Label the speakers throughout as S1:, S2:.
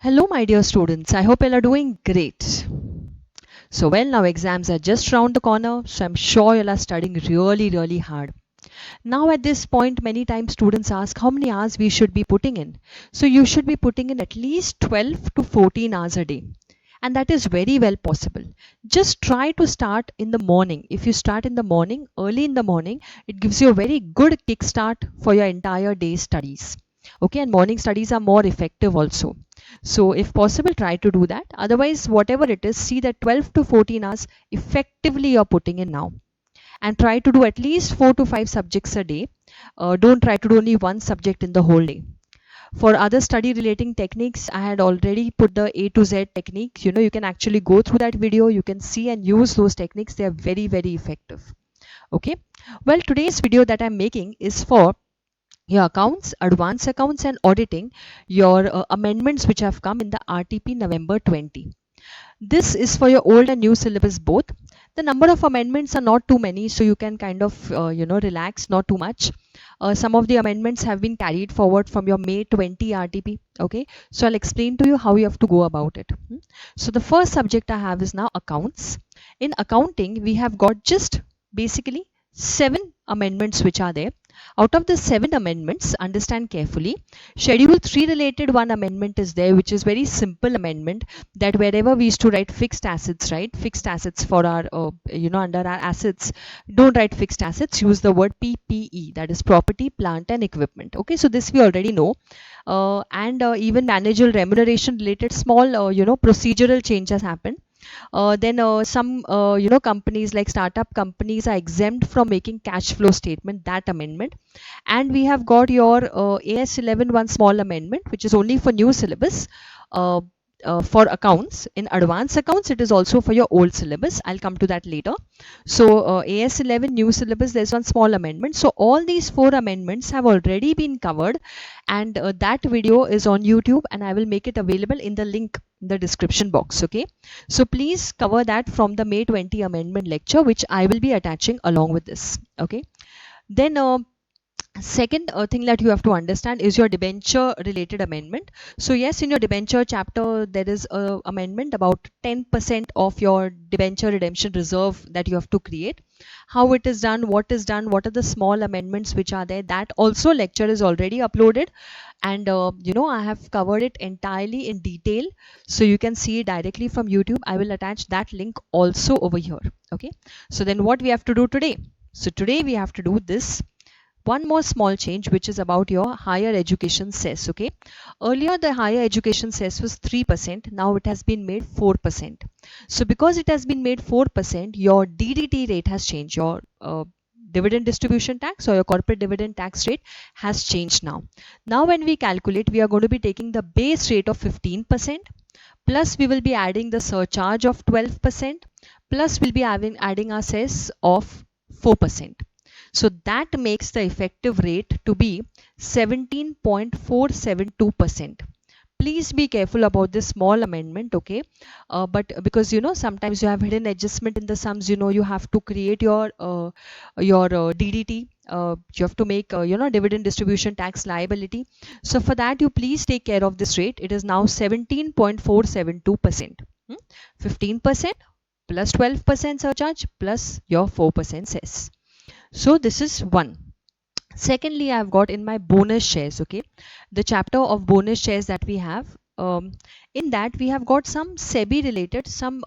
S1: Hello, my dear students. I hope you are doing great. So, well, now exams are just round the corner, so I'm sure you are studying really, really hard. Now, at this point, many times students ask how many hours we should be putting in. So, you should be putting in at least 12 to 14 hours a day. And that is very well possible. Just try to start in the morning. If you start in the morning, early in the morning, it gives you a very good kickstart for your entire day's studies. Okay, and morning studies are more effective also. So if possible, try to do that. Otherwise, whatever it is, see that 12 to 14 hours effectively you're putting in now. And try to do at least 4 to 5 subjects a day. Don't try to do only one subject in the whole day. For other study relating techniques, I had already put the A to Z techniques. You can actually go through that video. You can see and use those techniques. They are very, very effective. Okay. Well, today's video that I'm making is for your accounts, advanced accounts and auditing, your amendments which have come in the RTP November 20. This is for your old and new syllabus both. The number of amendments are not too many, so you can kind of, relax, not too much. Some of the amendments have been carried forward from your May 20 RTP. Okay, so I'll explain to you how you have to go about it. So the first subject I have is now accounts. In accounting, we have got just basically 7 amendments which are there. Out of the 7 amendments, understand carefully, Schedule 3 related one amendment is there, which is very simple amendment, that wherever we used to write fixed assets, right? Fixed assets for our, under our assets, don't write fixed assets, use the word PPE, that is property, plant and equipment. Okay, so this we already know. And even managerial remuneration related small, procedural changes happened. Then some companies like startup companies are exempt from making cash flow statement, that amendment. And we have got your AS11 one small amendment which is only for new syllabus. uh, for accounts. In advanced accounts, it is also for your old syllabus. I'll come to that later. So AS11 new syllabus, there's one small amendment. So all these 4 amendments have already been covered, and that video is on YouTube, and I will make it available in the link in the description box. Okay, so please cover that from the May 20 amendment lecture, which I will be attaching along with this. Okay, then second thing that you have to understand is your debenture related amendment. So yes, in your debenture chapter there is a amendment about 10% of your debenture redemption reserve that you have to create. How it is done, what is done, what are the small amendments which are there, that also lecture is already uploaded, and I have covered it entirely in detail, so you can see it directly from YouTube. I will attach that link also over here. Okay, so then what we have to do today? So today we have to do this one more small change, which is about your higher education cess. Okay, earlier the higher education cess was 3%, now it has been made 4%. So because it has been made 4%, your DDT rate has changed. Your dividend distribution tax or your corporate dividend tax rate has changed now. Now when we calculate, we are going to be taking the base rate of 15%, plus we will be adding the surcharge of 12%, plus we'll be adding our cess of 4%. So that makes the effective rate to be 17.472%. Please be careful about this small amendment. Okay, but because sometimes you have hidden adjustment in the sums, you have to create your DDT. You have to make dividend distribution tax liability. So for that, you please take care of this rate. It is now 17.472%. 15% plus 12% surcharge plus your 4% cess. So this is one. Secondly, I've got in my bonus shares. Okay, the chapter of bonus shares that we have, in that we have got some SEBI related, some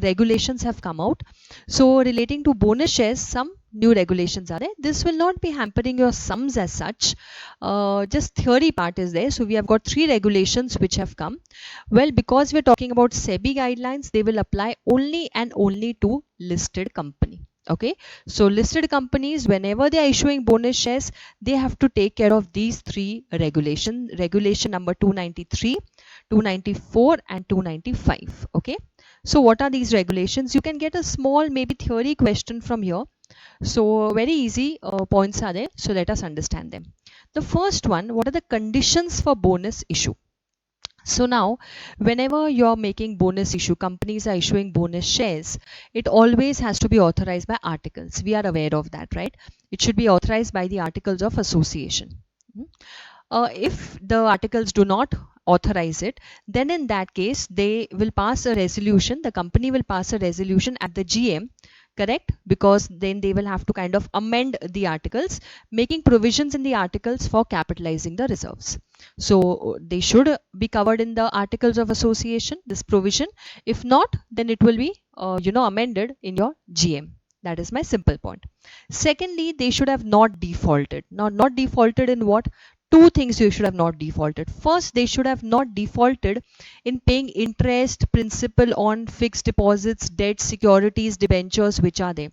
S1: regulations have come out. So relating to bonus shares, some new regulations are there. This will not be hampering your sums as such, just theory part is there. So we have got 3 regulations which have come. Well, because we're talking about SEBI guidelines, they will apply only and only to listed company. Okay, so listed companies, whenever they are issuing bonus shares, they have to take care of these 3 regulations. Regulation number 293, 294 and 295. Okay, so what are these regulations? You can get a small maybe theory question from here. So very easy points are there. So let us understand them. The first one, what are the conditions for bonus issue? So now, whenever you're making bonus issue, companies are issuing bonus shares, it always has to be authorized by articles. We are aware of that, right? It should be authorized by the articles of association. If the articles do not authorize it, then in that case they will pass a resolution, the company will pass a resolution at the GM, correct, because then they will have to kind of amend the articles, making provisions in the articles for capitalizing the reserves. So they should be covered in the articles of association, this provision. If not, then it will be amended in your GM. That is my simple point. Secondly, they should have not defaulted. Now, not defaulted in what? Two things you should have not defaulted. First, they should have not defaulted in paying interest, principal on fixed deposits, debt, securities, debentures, which are there.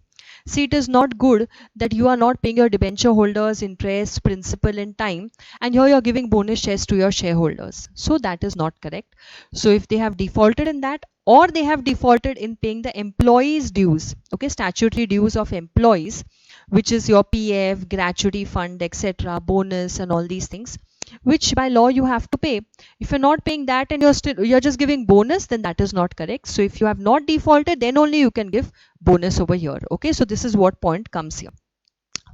S1: See, it is not good that you are not paying your debenture holders interest, principal in time, and here you are giving bonus shares to your shareholders. So that is not correct. So if they have defaulted in that, or they have defaulted in paying the employees' dues, okay, statutory dues of employees, which is your PF, gratuity fund, etc., bonus, and all these things, which by law you have to pay. If you're not paying that and you're just giving bonus, then that is not correct. So if you have not defaulted, then only you can give bonus over here. Okay, so this is what point comes here.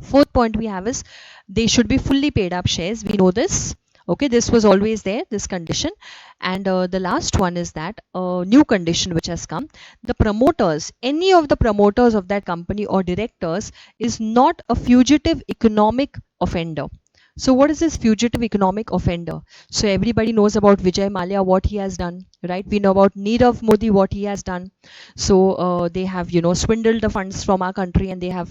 S1: Fourth point we have is they should be fully paid up shares. We know this. Okay, this was always there, this condition. And the last one is that new condition which has come. The promoters, any of the promoters of that company or directors is not a fugitive economic offender. So what is this fugitive economic offender? So everybody knows about Vijay Mallya, what he has done, right? We know about Nirav Modi, what he has done. So they have, swindled the funds from our country and they have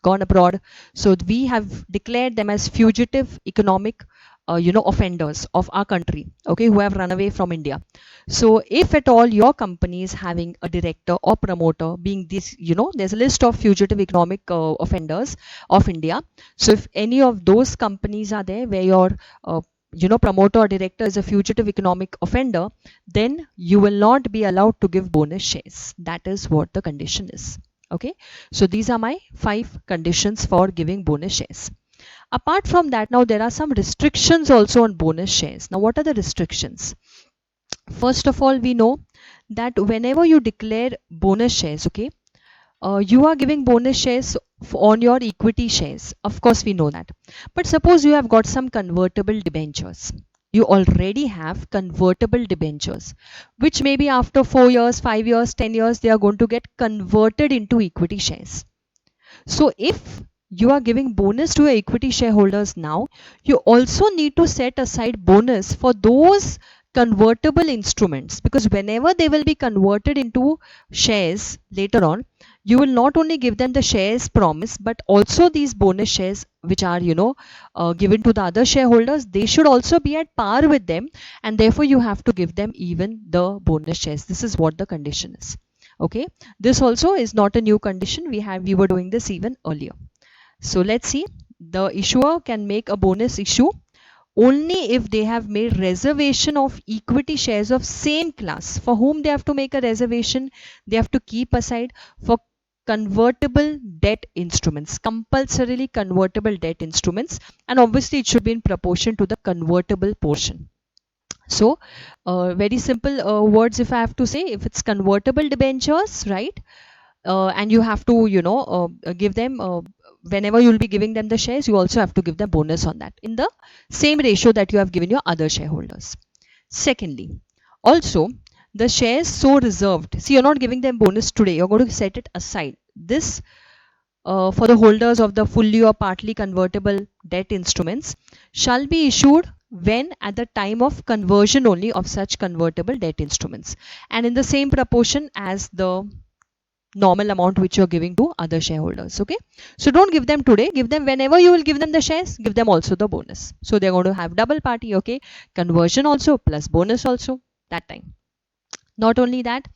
S1: gone abroad. So we have declared them as fugitive economic offenders of our country, okay, who have run away from India. So if at all your company is having a director or promoter being this, there's a list of fugitive economic offenders of India. So if any of those companies are there where your promoter or director is a fugitive economic offender, then you will not be allowed to give bonus shares. That is what the condition is. Okay, so these are my 5 conditions for giving bonus shares. Apart from that, now there are some restrictions also on bonus shares. Now, what are the restrictions? First of all, we know that whenever you declare bonus shares, okay, you are giving bonus shares on your equity shares. Of course, we know that. But suppose you have got some convertible debentures. You already have convertible debentures, which maybe after 4 years, 5 years, 10 years, they are going to get converted into equity shares. So if you are giving bonus to your equity shareholders now, you also need to set aside bonus for those convertible instruments, because whenever they will be converted into shares later on, you will not only give them the shares promised, but also these bonus shares which are given to the other shareholders, they should also be at par with them, and therefore you have to give them even the bonus shares. This is what the condition is. Okay, this also is not a new condition. We were doing this even earlier. So let's see. The issuer can make a bonus issue only if they have made reservation of equity shares of same class. For whom they have to make a reservation? They have to keep aside for convertible debt instruments, compulsorily convertible debt instruments, and obviously it should be in proportion to the convertible portion. So very simple words if I have to say, if it's convertible debentures, right, and you have to give them whenever you'll be giving them the shares, you also have to give them bonus on that in the same ratio that you have given your other shareholders. Secondly, also the shares so reserved, see, you're not giving them bonus today, you're going to set it aside. This for the holders of the fully or partly convertible debt instruments shall be issued when at the time of conversion only of such convertible debt instruments, and in the same proportion as the normal amount which you're giving to other shareholders. Okay, so don't give them today, give them whenever you will give them the shares, give them also the bonus. So they're going to have double party, okay, conversion also plus bonus also that time. Not only that,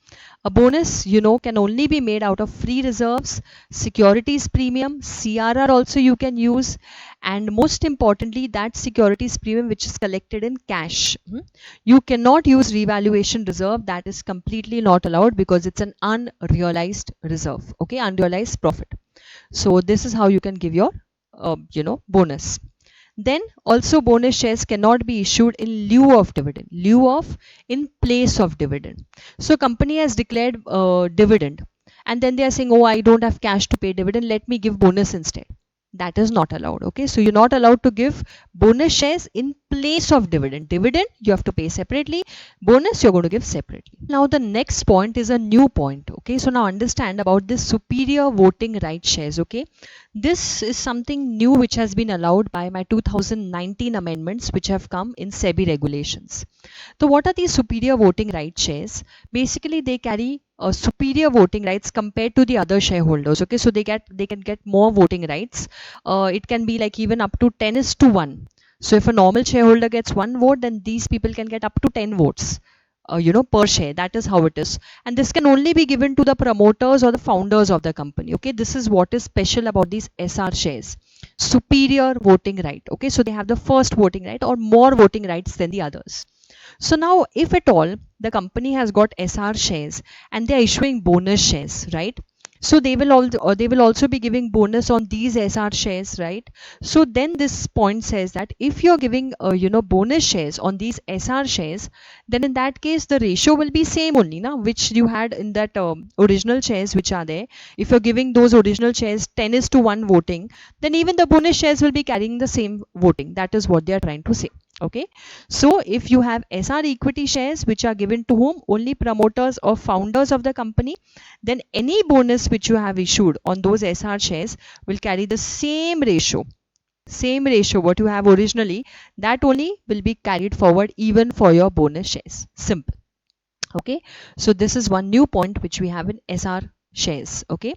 S1: a bonus, can only be made out of free reserves, securities premium, CRR also you can use, and most importantly, that securities premium which is collected in cash. You cannot use revaluation reserve. That is completely not allowed because it's an unrealized reserve. Okay, unrealized profit. So this is how you can give your, bonus. Then also bonus shares cannot be issued in lieu of dividend, in place of dividend. So company has declared dividend and then they are saying, oh, I don't have cash to pay dividend, let me give bonus instead. that is not allowed. Okay, so you're not allowed to give bonus shares in place of dividend. Dividend you have to pay separately, bonus you're going to give separately. Now the next point is a new point. Okay, so now understand about this superior voting right shares. Okay, this is something new which has been allowed by my 2019 amendments which have come in SEBI regulations. So what are these superior voting right shares? Basically they carry superior voting rights compared to the other shareholders. Okay, so they can get more voting rights. It can be like even up to 10:1. So if a normal shareholder gets 1 vote, then these people can get up to 10 votes. Per share. That is how it is. And this can only be given to the promoters or the founders of the company. Okay, this is what is special about these SR shares. Superior voting right. Okay, so they have the first voting right or more voting rights than the others. So now if at all the company has got SR shares and they are issuing bonus shares, right? So they will also be giving bonus on these SR shares, right? So then this point says that if you're giving bonus shares on these SR shares, then in that case the ratio will be same only, now which you had in that original shares which are there. If you're giving those original shares 10:1 voting, then even the bonus shares will be carrying the same voting. That is what they are trying to say. Okay, so if you have SR equity shares which are given to whom? Only promoters or founders of the company, then any bonus which you have issued on those SR shares will carry the same ratio what you have originally, that only will be carried forward even for your bonus shares. Simple. Okay, so this is one new point which we have in SR shares. Okay,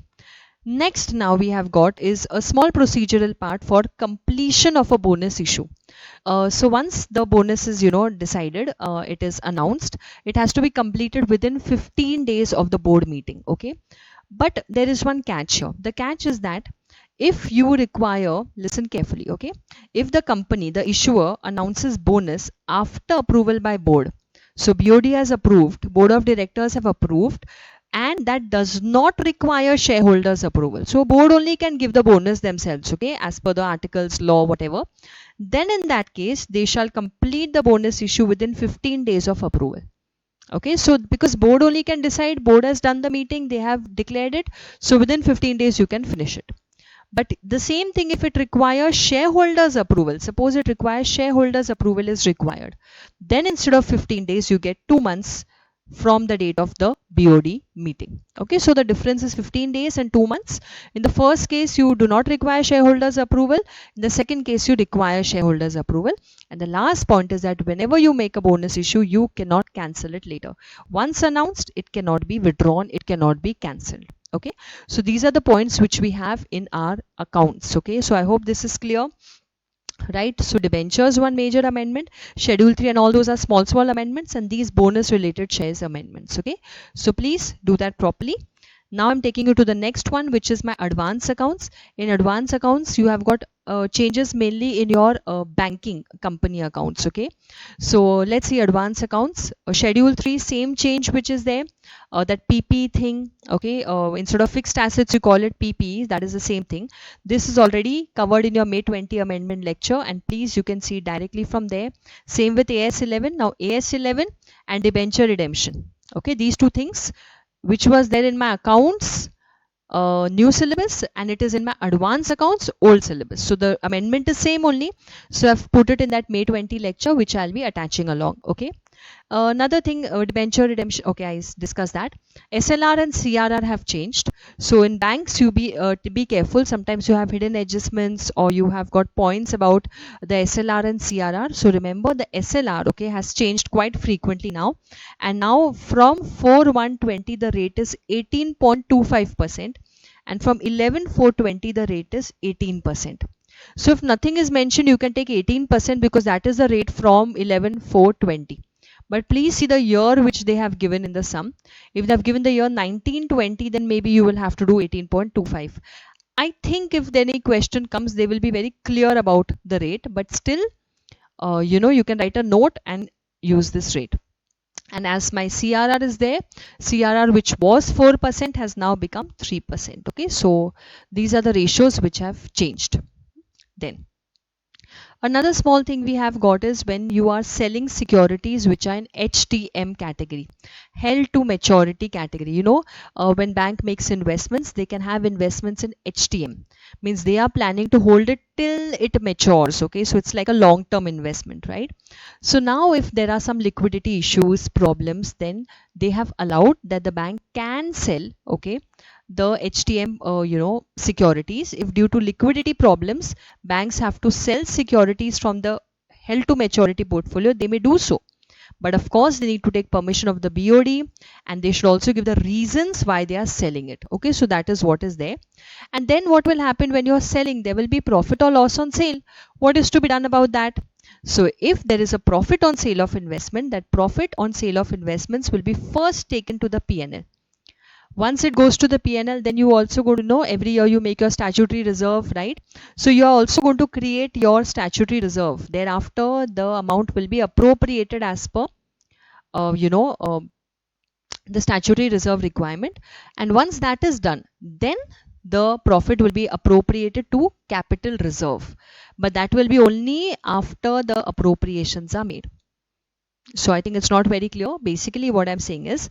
S1: next now we have got is a small procedural part for completion of a bonus issue. So once the bonus is decided, it is announced, it has to be completed within 15 days of the board meeting. Okay, but there is one catch here. The catch is that if you require, listen carefully, okay, if the company, the issuer, announces bonus after approval by board, so BOD has approved, board of directors have approved, and that does not require shareholders approval, so board only can give the bonus themselves, okay, as per the articles, law, whatever, then in that case they shall complete the bonus issue within 15 days of approval. Okay, so because board only can decide, board has done the meeting, they have declared it, so within 15 days you can finish it. But the same thing if it requires shareholders approval, suppose it requires shareholders approval is required, then instead of 15 days you get 2 months from the date of the BOD meeting. Okay, so the difference is 15 days and 2 months. In the first case you do not require shareholders approval, in the second case you require shareholders approval. And the last point is that whenever you make a bonus issue, you cannot cancel it later. Once announced, it cannot be withdrawn, it cannot be cancelled. Okay, so these are the points which we have in our accounts. Okay, so I hope this is clear. Right, so debentures, one major amendment, schedule 3 and all those are small amendments, and these bonus related shares amendments. Okay, so please do that properly. Now I'm taking you to the next one, which is my advance accounts. In advance accounts you have got changes mainly in your banking company accounts. Okay, so let's see advance accounts. Schedule 3, same change which is there, that PP thing. Okay, instead of fixed assets you call it PPE, that is the same thing. This is already covered in your May 20 amendment lecture, and please you can see directly from there. Same with AS11. Now AS11 and debenture redemption. Okay, these two things which was there in my accounts new syllabus, and it is in my advance accounts old syllabus, so the amendment is same only, so I've put it in that May 20 lecture which I'll be attaching along. Okay, another thing, debenture redemption, okay, I discussed that. SLR and CRR have changed, so in banks you to be careful, sometimes you have hidden adjustments or you have got points about the SLR and CRR. So remember the SLR, okay, has changed quite frequently now, and now from 4/1/20 the rate is 18.25%, and from 11/4/20 the rate is 18%. So if nothing is mentioned, you can take 18% because that is the rate from 11/4/20. But please see the year which they have given in the sum. If they have given the year 1920, then maybe you will have to do 18.25. I think if any question comes, they will be very clear about the rate, but still, you can write a note and use this rate. And as my CRR is there, CRR which was 4% has now become 3%. Okay, so these are the ratios which have changed. Then Another small thing we have got is when you are selling securities which are in HTM category, held to maturity category. When bank makes investments, they can have investments in HTM, means they are planning to hold it till it matures. Okay, so it's like a long-term investment, right? So now if there are some liquidity issues, problems, then they have allowed that the bank can sell, okay, the HTM, securities. If due to liquidity problems, banks have to sell securities from the held to maturity portfolio, they may do so. But of course, they need to take permission of the BOD, and they should also give the reasons why they are selling it. Okay, so that is what is there. And then what will happen when you are selling? There will be profit or loss on sale. What is to be done about that? So if there is a profit on sale of investment, that profit on sale of investments will be first taken to the P&L. Once it goes to the P&L, then you also going to know every year you make your statutory reserve, right? So you are also going to create your statutory reserve. Thereafter, the amount will be appropriated as per, the statutory reserve requirement. And once that is done, then the profit will be appropriated to capital reserve. But that will be only after the appropriations are made. So I think it's not very clear. Basically, what I'm saying is,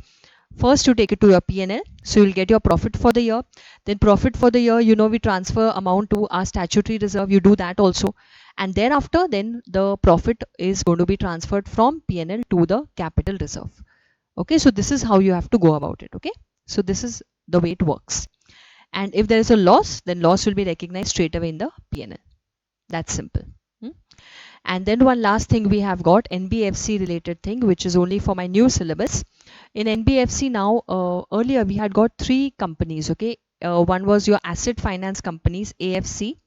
S1: first you take it to your P&L, so you'll get your profit for the year. Then profit for the year, we transfer amount to our statutory reserve. You do that also. And thereafter, then the profit is going to be transferred from P&L to the capital reserve. Okay, so this is how you have to go about it. Okay, so this is the way it works. And if there is a loss, then loss will be recognized straight away in the P&L. That's simple. And then one last thing we have got, NBFC related thing, which is only for my new syllabus. In NBFC now, earlier we had got 3 companies, okay. One was your asset finance companies, AFC,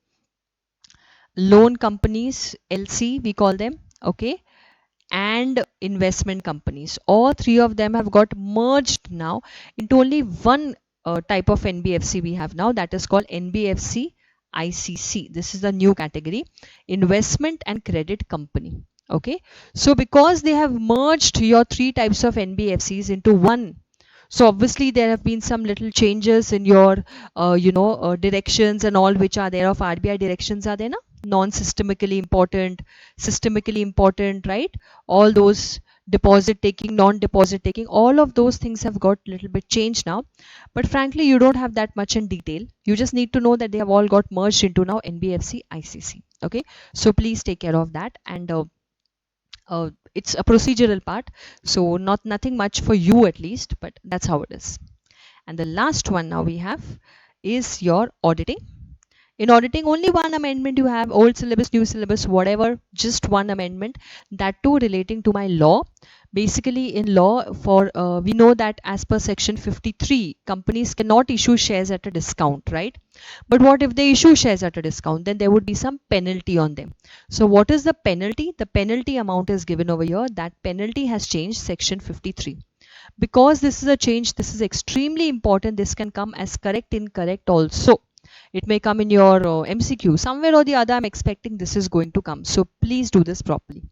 S1: loan companies, LC we call them, okay, and investment companies. All 3 of them have got merged now into only one type of NBFC we have now, that is called NBFC ICC. This is the new category, investment and credit company. Okay, so because they have merged your 3 types of NBFCs into one, so obviously there have been some little changes in your directions and all which are there of RBI directions are there now, non-systemically important, systemically important, right? All those deposit taking, non-deposit taking, all of those things have got a little bit changed now. But frankly, you don't have that much in detail. You just need to know that they have all got merged into now NBFC ICC. Okay, so please take care of that. And it's a procedural part, so nothing much for you at least, but that's how it is. And the last one now we have is your auditing. In auditing, only one amendment you have, old syllabus, new syllabus, whatever, just one amendment, that too relating to my law. Basically in law, for we know that as per section 53, companies cannot issue shares at a discount, right? But what if they issue shares at a discount? Then there would be some penalty on them. So what is the penalty? The penalty amount is given over here. That penalty has changed, section 53. Because this is a change, this is extremely important. This can come as correct, incorrect also. It may come in your MCQ somewhere or the other. I'm expecting this is going to come, so please do this properly.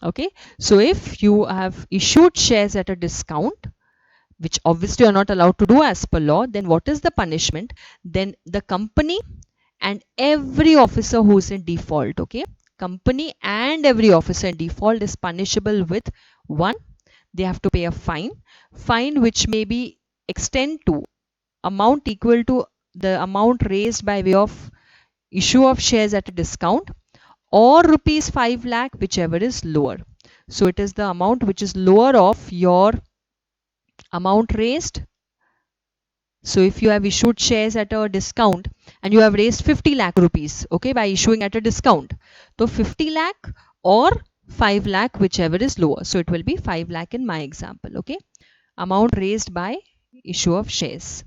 S1: Okay, so if you have issued shares at a discount, which obviously you are not allowed to do as per law, then what is the punishment? Then the company and every officer who is in default, okay, company and every officer in default is punishable with, 1, they have to pay a fine which may be extend to amount equal to the amount raised by way of issue of shares at a discount, or rupees 5 lakh, whichever is lower. So it is the amount which is lower of your amount raised. So if you have issued shares at a discount and you have raised 50 lakh rupees, okay, by issuing at a discount, so 50 lakh or 5 lakh, whichever is lower. So it will be 5 lakh in my example, okay, amount raised by issue of shares,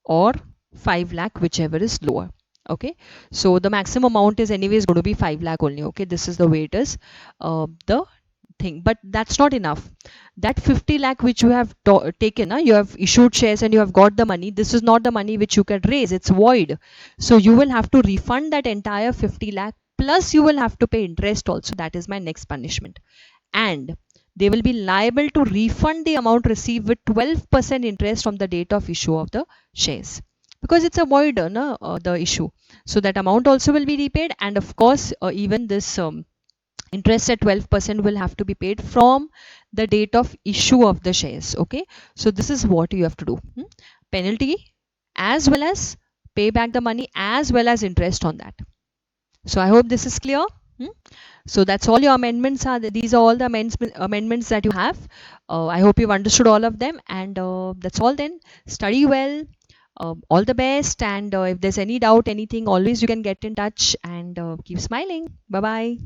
S1: or 5 lakh, whichever is lower. Okay, so the maximum amount is anyways going to be 5 lakh only. Okay, this is the way it is, the thing. But that's not enough. That 50 lakh which you have taken, you have issued shares and you have got the money, this is not the money which you can raise, it's void. So you will have to refund that entire 50 lakh, plus you will have to pay interest also. That is my next punishment. And they will be liable to refund the amount received with 12% interest from the date of issue of the shares. because it's avoid the issue. So that amount also will be repaid, and of course even this interest at 12% will have to be paid from the date of issue of the shares. Okay, so this is what you have to do. Penalty as well as pay back the money as well as interest on that. So I hope this is clear. So that's all your amendments are. These are all the amendments that you have. I hope you've understood all of them, and that's all then. Study well. All the best, and if there's any doubt, anything, always you can get in touch, and keep smiling. Bye bye.